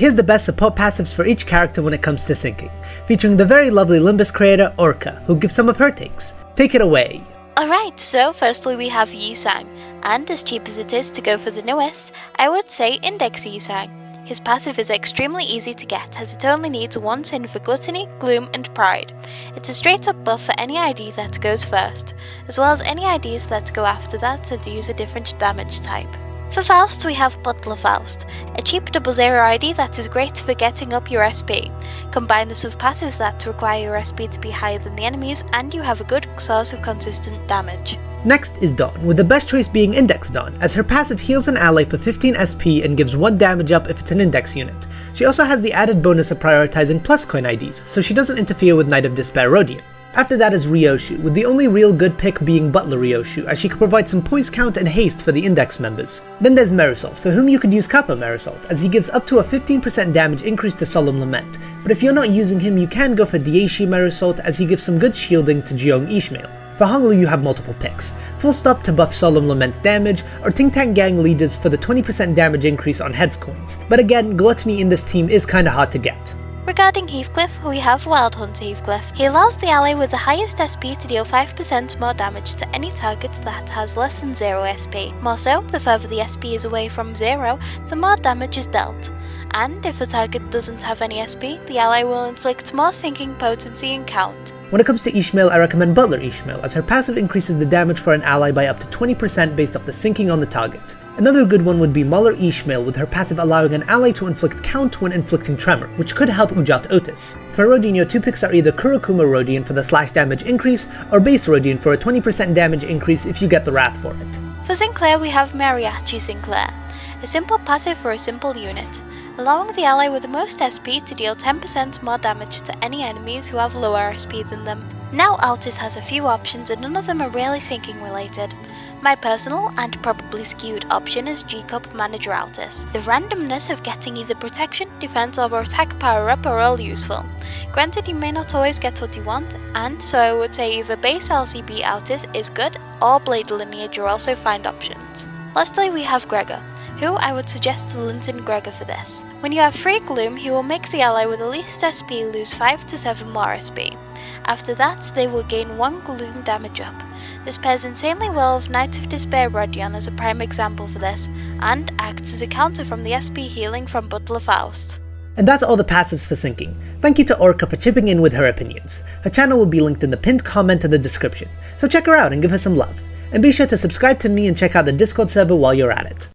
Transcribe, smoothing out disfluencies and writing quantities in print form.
Here's the best support passives for each character when it comes to syncing, featuring the very lovely Limbus creator Aurca, who'll give some of her takes. Take it away! Alright, so firstly we have Yisang, and as cheap as it is to go for the newest, I would say Index Yisang. His passive is extremely easy to get as it only needs one sin for Gluttony, Gloom and Pride. It's a straight up buff for any ID that goes first, as well as any IDs that go after that that use a different damage type. For Foust we have Butler Foust, a cheap 00 ID that is great for getting up your SP. Combine this with passives that require your SP to be higher than the enemies and you have a good source of consistent damage. Next is Dawn, with the best choice being Index Dawn, as her passive heals an ally for 15 SP and gives 1 damage up if it's an index unit. She also has the added bonus of prioritizing plus coin IDs, so she doesn't interfere with Knight of Despair Rodion. After that is Ryoshu, with the only real good pick being Butler Ryoshu, as she can provide some poise count and haste for the index members. Then there's Meursault, for whom you could use Kappa Meursault, as he gives up to a 15% damage increase to Solemn Lament, but if you're not using him you can go for Daishu Meursault as he gives some good shielding to Jeong Ishmael. For Honglu you have multiple picks, Full Stop to buff Solemn Lament's damage, or Ting Tang Gang leaders for the 20% damage increase on heads coins, but again, Gluttony in this team is kinda hard to get. Regarding Heathcliff, we have Wild Hunter Heathcliff. He allows the ally with the highest SP to deal 5% more damage to any target that has less than 0 SP. More so, the further the SP is away from 0, the more damage is dealt. And if the target doesn't have any SP, the ally will inflict more sinking potency and count. When it comes to Ishmael, I recommend Butler Ishmael, as her passive increases the damage for an ally by up to 20% based off the sinking on the target. Another good one would be Mauler Ishmael, with her passive allowing an ally to inflict count when inflicting tremor, which could help ooge out Outis. For Rodion, your 2 picks are either Kurokuma Rodion for the slash damage increase, or Base Rodion for a 20% damage increase if you get the Wrath for it. For Sinclair we have Mariachi Sinclair, a simple passive for a simple unit, allowing the ally with the most SP to deal 10% more damage to any enemies who have lower SP than them. Now Outis has a few options and none of them are really sinking related. My personal, and probably skewed option is G-Cup Manager Outis. The randomness of getting either protection, defense or attack power up are all useful. Granted you may not always get what you want, and so I would say either base LCB Outis is good, or Blade Lineage are also fine options. Lastly we have Gregor, who I would suggest to Linton Gregor for this. When you have free Gloom, he will make the ally with the least SP lose 5 to 7 more SP. After that, they will gain 1 Gloom damage up. This pairs insanely well with Knight of Despair Rodion as a prime example for this, and acts as a counter from the SP healing from Butler Foust. And that's all the passives for syncing. Thank you to Aurca for chipping in with her opinions. Her channel will be linked in the pinned comment in the description, so check her out and give her some love. And be sure to subscribe to me and check out the Discord server while you're at it.